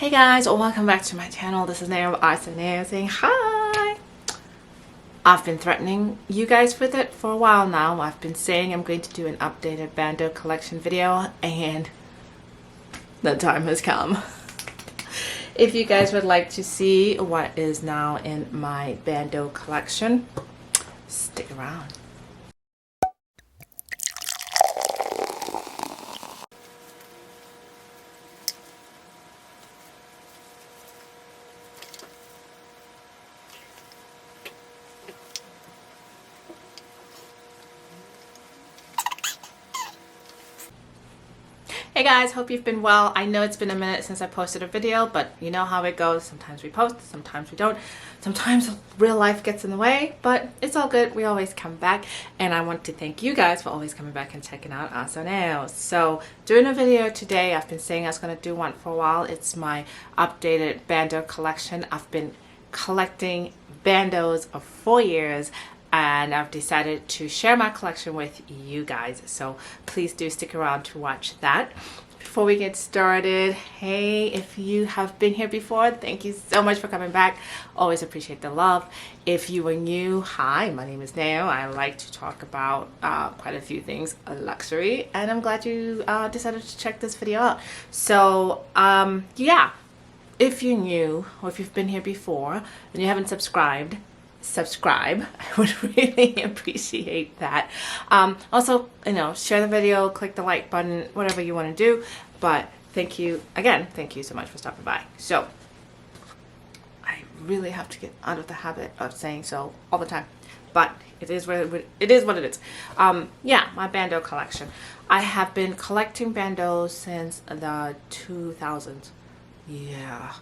Hey guys, welcome back to my channel. This is Neo of AhhhSoNeo saying hi. I've been threatening you guys with it for a while now. I've been saying I'm going to do an updated Bandeau collection video, and the time has come. If you guys would like to see what is now in my Bandeau collection, stick around. Hey guys, hope you've been well. I know it's been a minute since I posted a video, but you know how it goes. Sometimes we post, sometimes we don't. Sometimes real life gets in the way, but it's all good. We always come back, and I want to thank you guys for always coming back and checking out AhhhSoNeo. So doing a video today, I've been saying I was going to do one for a while. It's my updated Bandeau collection. I've been collecting Bandeaus for 4 years, and I've decided to share my collection with you guys, so please do stick around to watch that. Before we get started, hey, if you have been here before, thank you so much for coming back. Always appreciate the love. If you are new, hi, my name is Neo. I like to talk about quite a few things luxury, and I'm glad you decided to check this video out. So yeah, if you're new or if you've been here before and you haven't subscribe. I would really appreciate that. Also, you know, share the video, click the like button, whatever you want to do. But thank you again, thank you so much for stopping by. So I really have to get out of the habit of saying so all the time, but it is what it is. Yeah, my Bandeau collection. I have been collecting Bandeau since the 2000s. Yeah.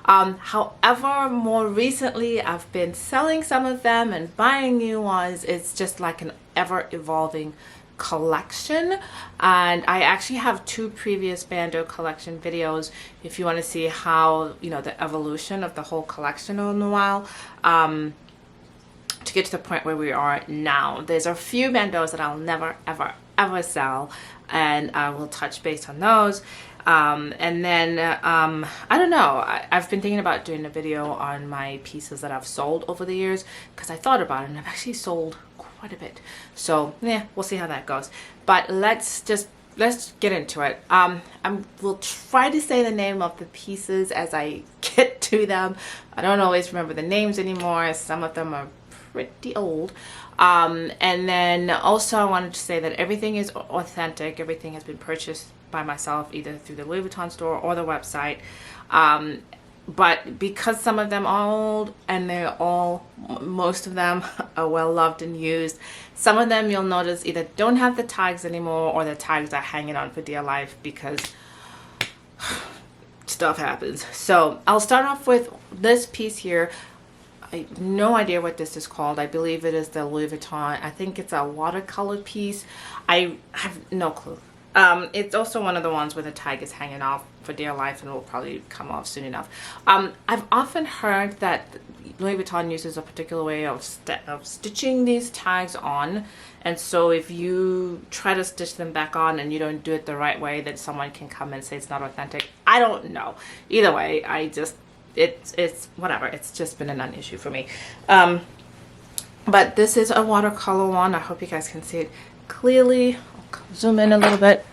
However, more recently I've been selling some of them and buying new ones. It's just like an ever-evolving collection, and I actually have 2 previous Bandeau collection videos if you want to see how, you know, the evolution of the whole collection in a while, to get to the point where we are now. There's a few Bandeaus that I'll never ever sell, and I will touch base on those. And then I don't know, I've been thinking about doing a video on my pieces that I've sold over the years, because I thought about it and I've actually sold quite a bit. So yeah, we'll see how that goes. But let's get into it. We'll try to say the name of the pieces as I get to them. I don't always remember the names anymore. Some of them are pretty old. And then also I wanted to say that everything is authentic. Everything has been purchased by myself, either through the Louis Vuitton store or the website. But because some of them are old, and most of them are well loved and used, some of them you'll notice either don't have the tags anymore, or the tags are hanging on for dear life because stuff happens. So I'll start off with this piece here. I have no idea what this is called. I believe it is the Louis Vuitton. I think it's a watercolor piece. I have no clue. It's also one of the ones where the tag is hanging off for dear life and will probably come off soon enough. I've often heard that Louis Vuitton uses a particular way of stitching these tags on, and so if you try to stitch them back on and you don't do it the right way, then someone can come and say it's not authentic. I don't know. Either way, it's whatever. It's just been a non-issue for me. But this is a watercolor one. I hope you guys can see it clearly. Zoom in a little bit.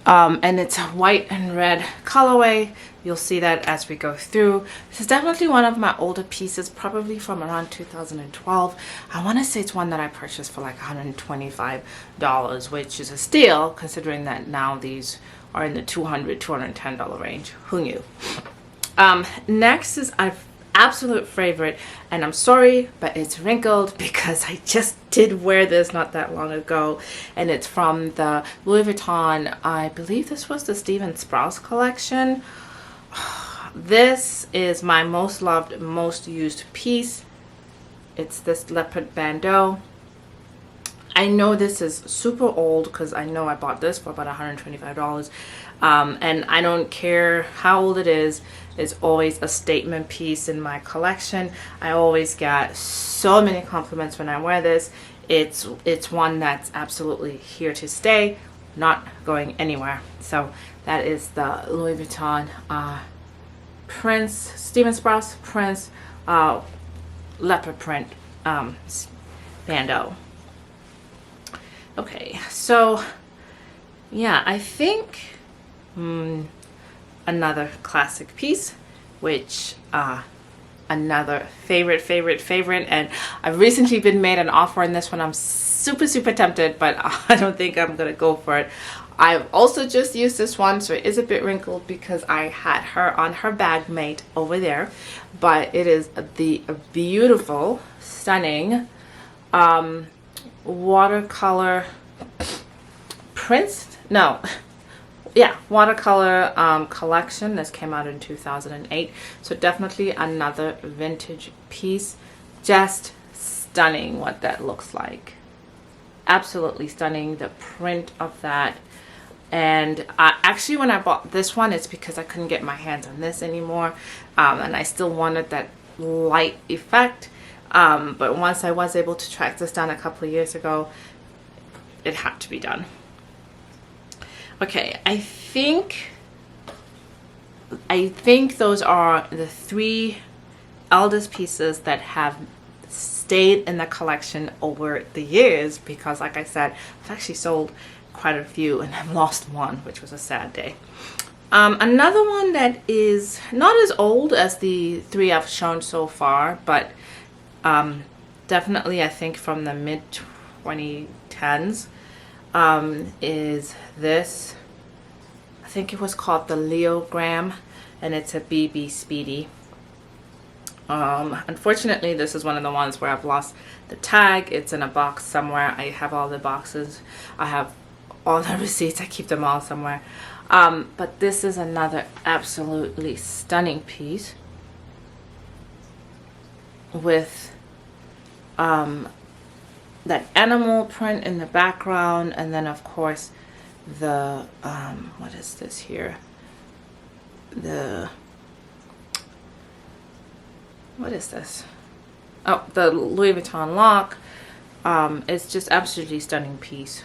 And it's a white and red colorway. You'll see that as we go through. This is definitely one of my older pieces, probably from around 2012. I want to say it's one that I purchased for like $125, which is a steal considering that now these are in the $200, $210 range. Who knew? Next is absolute favorite, and I'm sorry, but it's wrinkled because I just did wear this not that long ago, and it's from the Louis Vuitton. I believe this was the Steven Sprouse collection. This is my most loved, most used piece. It's this Leopard Bandeau. I know this is super old because I know I bought this for about $125, and I don't care how old it is. It's always a statement piece in my collection. I always get so many compliments when I wear this. It's one that's absolutely here to stay. not going anywhere. So that is the Louis Vuitton Prince, Steven Sprouse Prince leopard print bandeau. Okay, so yeah, I think another classic piece, which another favorite, and I've recently been made an offer on this one. I'm super tempted, but I don't think I'm gonna go for it. I've also just used this one, so it is a bit wrinkled because I had her on her bag mate over there, but it is the beautiful, stunning watercolor prints, no, yeah, watercolor collection. This came out in 2008, so definitely another vintage piece. Just stunning what that looks like. Absolutely stunning, the print of that. And actually when I bought this one, it's because I couldn't get my hands on this anymore, and I still wanted that light effect, but once I was able to track this down a couple of years ago, it had to be done. Okay, I think those are the three eldest pieces that have stayed in the collection over the years, because like I said, I've actually sold quite a few and I've lost one, which was a sad day. Another one that is not as old as the three I've shown so far, but definitely I think from the mid 2010s, is this. I think it was called the Leogram, and it's a BB Speedy. Unfortunately, this is one of the ones where I've lost the tag. It's in a box somewhere. I have all the boxes. I have all the receipts. I keep them all somewhere. But this is another absolutely stunning piece with that animal print in the background, and then of course the what is this here, what is this, oh, the Louis Vuitton lock. It's just absolutely stunning piece.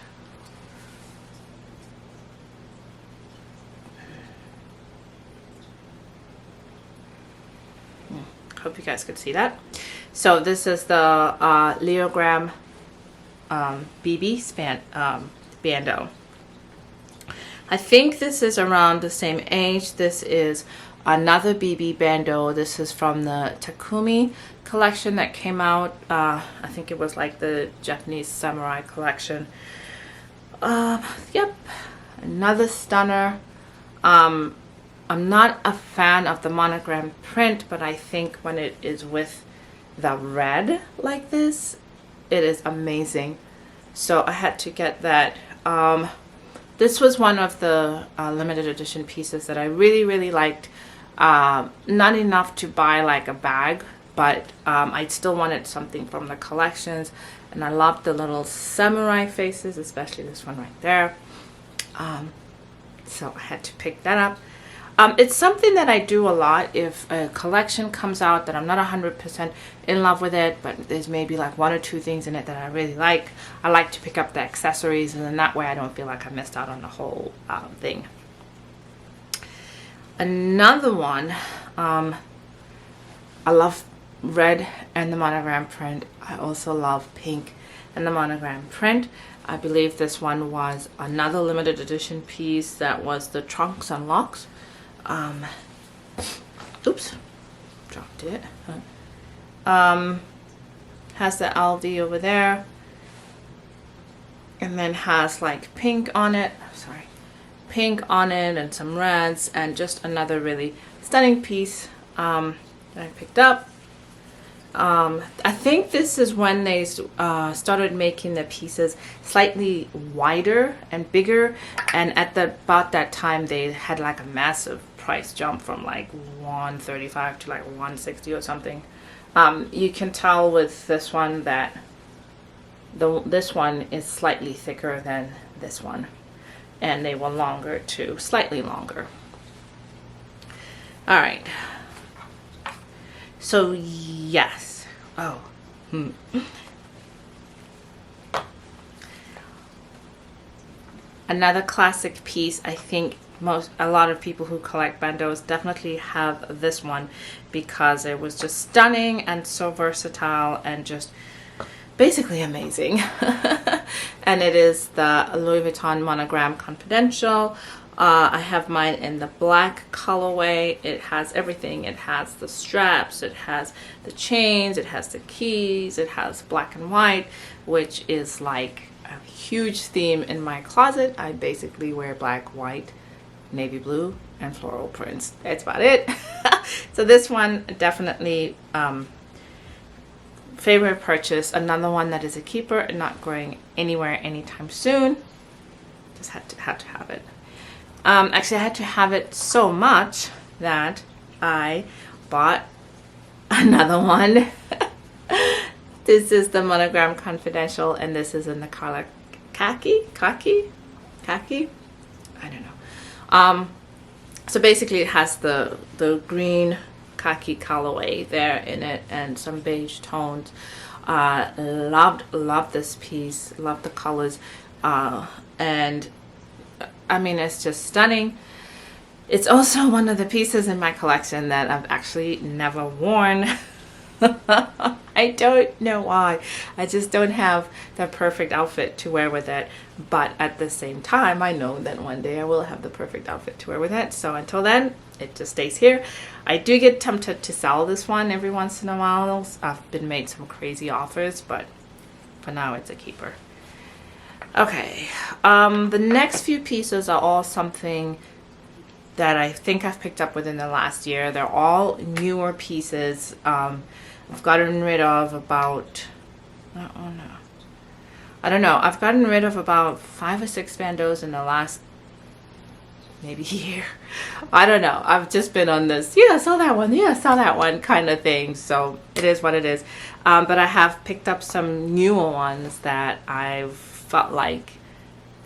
Hope you guys could see that. So this is the Leogram BB Bandeau. I think this is around the same age. This is another BB Bandeau. This is from the Takumi collection that came out. I think it was like the Japanese samurai collection. Yep, another stunner. I'm not a fan of the monogram print, but I think when it is with the red like this, it is amazing. So I had to get that. This was one of the limited edition pieces that I really liked. Not enough to buy like a bag, but I still wanted something from the collections, and I loved the little samurai faces, especially this one right there. So I had to pick that up. It's something that I do a lot. If a collection comes out that I'm not 100% in love with it, but there's maybe like one or two things in it that I really like, I like to pick up the accessories, and then that way I don't feel like I missed out on the whole thing. Another one, I love red and the monogram print. I also love pink and the monogram print. I believe this one was another limited edition piece that was the Trunks and Locks. Oops, dropped it. Has the LV over there, and then has like pink on it. Sorry, pink on it and some reds, and just another really stunning piece that I picked up. I think this is when they started making the pieces slightly wider and bigger, and at about that time they had like a massive price jump from like $135 to like $160 or something. You can tell with this one that this one is slightly thicker than this one, and they were longer too, slightly longer. All right. So yes, Another classic piece, I think a lot of people who collect bandeaus definitely have this one because it was just stunning and so versatile and just basically amazing. And it is the Louis Vuitton Monogram Confidential. I have mine in the black colorway. It has everything. It has the straps, it has the chains, it has the keys, it has black and white, which is like a huge theme in my closet. I basically wear black, white, navy blue, and floral prints. That's about it. So this one definitely favorite purchase. Another one that is a keeper and not going anywhere anytime soon. Just had to have it. Actually, I had to have it so much that I bought another one. This is the Monogram Confidential, and this is in the color Khaki. I don't know. So basically, it has the green khaki colorway there in it, and some beige tones. Loved this piece. Loved the colors, and I mean, it's just stunning. It's also one of the pieces in my collection that I've actually never worn. I don't know why. I just don't have the perfect outfit to wear with it. But at the same time, I know that one day I will have the perfect outfit to wear with it. So until then, it just stays here. I do get tempted to sell this one every once in a while. I've been made some crazy offers, but for now, it's a keeper. Okay, the next few pieces are all something that I think I've picked up within the last year. They're all newer pieces. I've gotten rid of about, I don't know. I've gotten rid of about 5 or 6 bandeaus in the last maybe year. I don't know. I've just been on this, yeah, sell that one, yeah, sell that one kind of thing. So it is what it is. But I have picked up some newer ones that I've felt like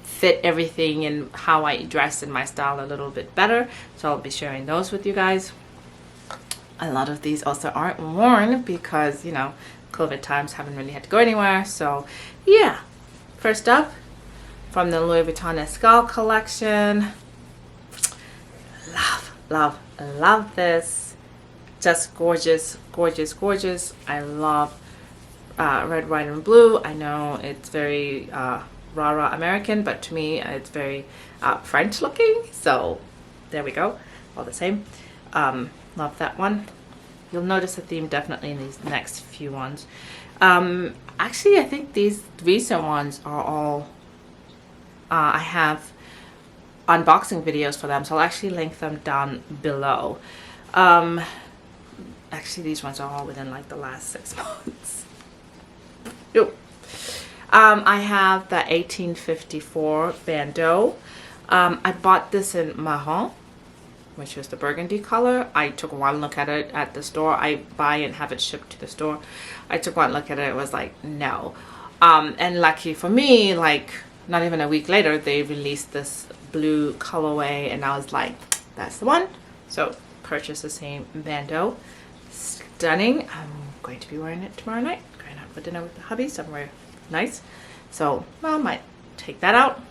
fit everything in how I dress in my style a little bit better. So I'll be sharing those with you guys. A lot of these also aren't worn because, you know, COVID times, haven't really had to go anywhere. So yeah, first up from the Louis Vuitton Escale collection. Love this. Just gorgeous. I love red, white, and blue. I know it's very rah American, but to me it's very French looking. So there we go, all the same. Love that one. You'll notice a theme definitely in these next few ones. Actually, I think these recent ones are all I have unboxing videos for them, so I'll actually link them down below. Actually, these ones are all within like the last 6 months. I have the 1854 Bandeau. I bought this in marron, which is the burgundy color. I took one look at it at the store. I buy and have it shipped to the store. I took one look at it. It was like, no. And lucky for me, like not even a week later, they released this blue colorway, and I was like, that's the one. So purchase the same Bandeau. Stunning. I'm going to be wearing it tomorrow night. Going out for dinner with the hubby somewhere nice. So well, I might take that out.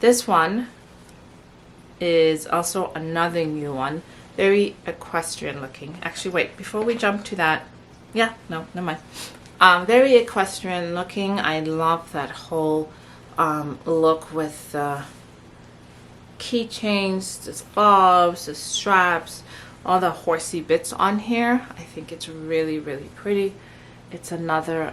This one is also another new one, very equestrian looking. Actually, wait, before we jump to that, yeah, no, never mind. Very equestrian looking. I love that whole look with the keychains, the fobs, the straps, all the horsey bits on here. I think it's really pretty. It's another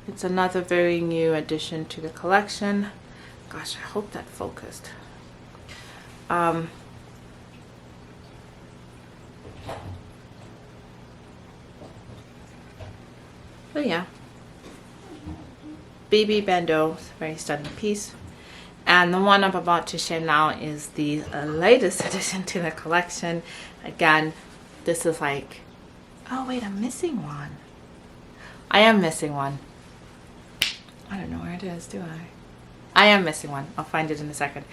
it's another very new addition to the collection. Gosh, I hope that focused. But yeah, BB Bandeau, very stunning piece. And the one I'm about to share now is the latest addition to the collection. Again, this is like, oh wait, I'm missing one. I am missing one. I don't know where it is, do I? I am missing one. I'll find it in a second.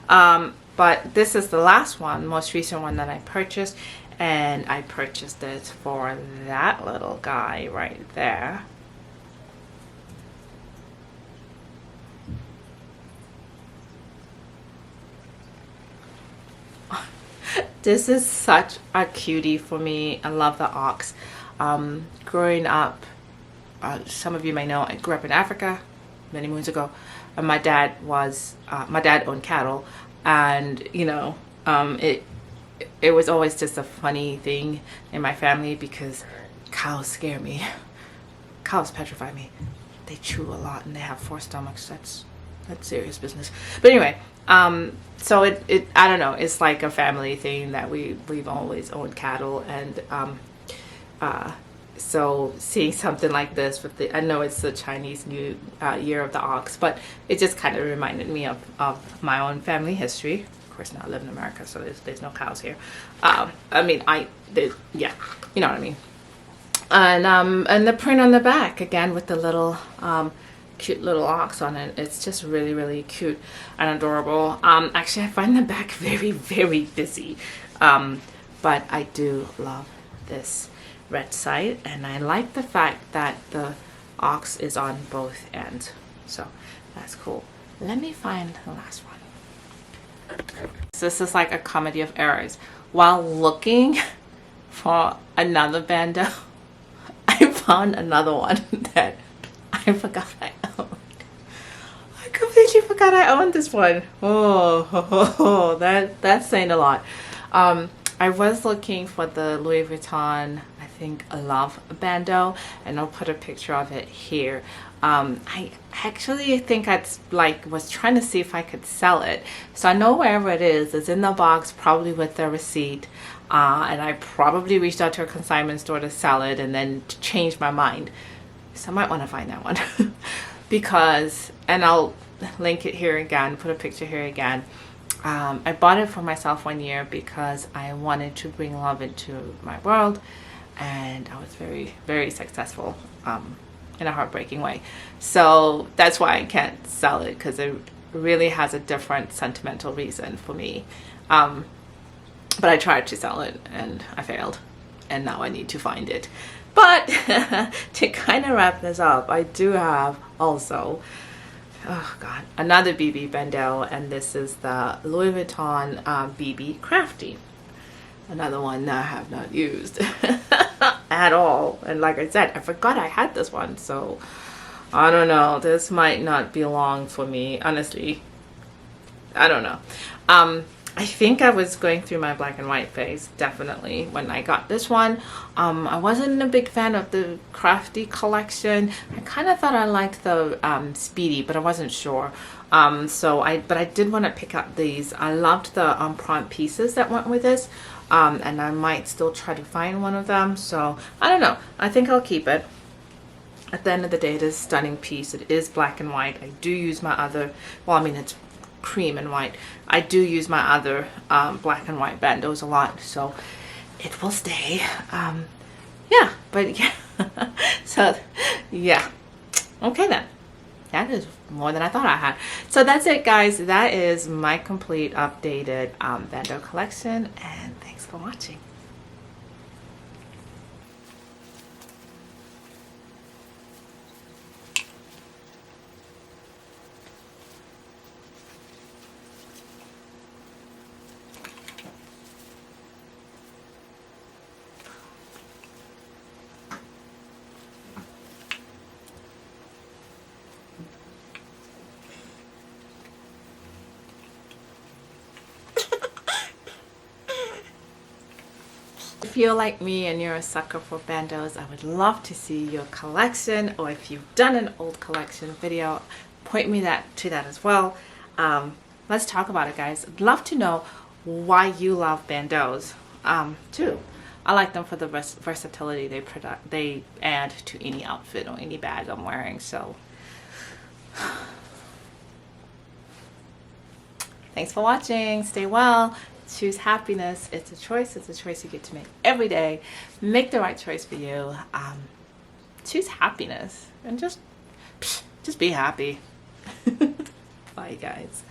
But this is the last one, most recent one that I purchased. And I purchased it for that little guy right there. This is such a cutie for me. I love the ox. Growing up, some of you may know, I grew up in Africa many moons ago. And my dad owned cattle, and you know, it was always just a funny thing in my family because cows scare me. Cows petrify me. They chew a lot and they have 4 stomachs. That's serious business. But anyway, so it I don't know, it's like a family thing that we've always owned cattle. And so seeing something like this with I know it's the Chinese New Year of the Ox, but it just kind of reminded me of my own family history. Of course, now I live in America, so there's no cows here. I mean, yeah, you know what I mean. And the print on the back, again, with the little cute little ox on it. It's just really, really cute and adorable. Actually, I find the back very, very busy. But I do love this red side, and I like the fact that the ox is on both ends. So that's cool. Let me find the last one. So this is like a comedy of errors. While looking for another bandeau, I found another one that I forgot I owned. I completely forgot I owned this one. Oh, that's saying a lot. I was looking for the Louis Vuitton, I think, Love Bandeau, and I'll put a picture of it here. I actually think was trying to see if I could sell it. So I know wherever it is, it's in the box, probably with the receipt. And I probably reached out to a consignment store to sell it and then to change my mind. So I might want to find that one. Because, and I'll link it here again, put a picture here again. I bought it for myself 1 year because I wanted to bring love into my world, and I was very, very successful in a heartbreaking way. So that's why I can't sell it, because it really has a different sentimental reason for me. But I tried to sell it and I failed, and now I need to find it. But to kind of wrap this up, I do have also, oh god, another BB Bandeau, and this is the Louis Vuitton BB Crafty. Another one that I have not used at all. And like I said, I forgot I had this one, so I don't know. This might not be long for me, honestly. I don't know. I think I was going through my black and white phase, definitely, when I got this one. I wasn't a big fan of the Crafty collection. I kind of thought I liked the Speedy, but I wasn't sure. But I did want to pick up these. I loved the prompt pieces that went with this, and I might still try to find one of them. So I don't know. I think I'll keep it. At the end of the day, it is a stunning piece. It is black and white. I do use my other, well, I mean, it's cream and white. I do use my other black and white bandeaus a lot, so it will stay. Yeah, but yeah. So yeah, okay then. That is more than I thought I had. So that's it, guys. That is my complete updated Bandeau collection, and thanks for watching. If you're like me and you're a sucker for bandeaus, I would love to see your collection, or if you've done an old collection video, point me to that as well. Let's talk about it, guys. I'd love to know why you love bandeaus too. I like them for the versatility they add to any outfit or any bag I'm wearing. So thanks for watching. Stay well. Choose happiness. It's a choice. It's a choice you get to make every day. Make the right choice for you. Choose happiness and just be happy. Bye guys.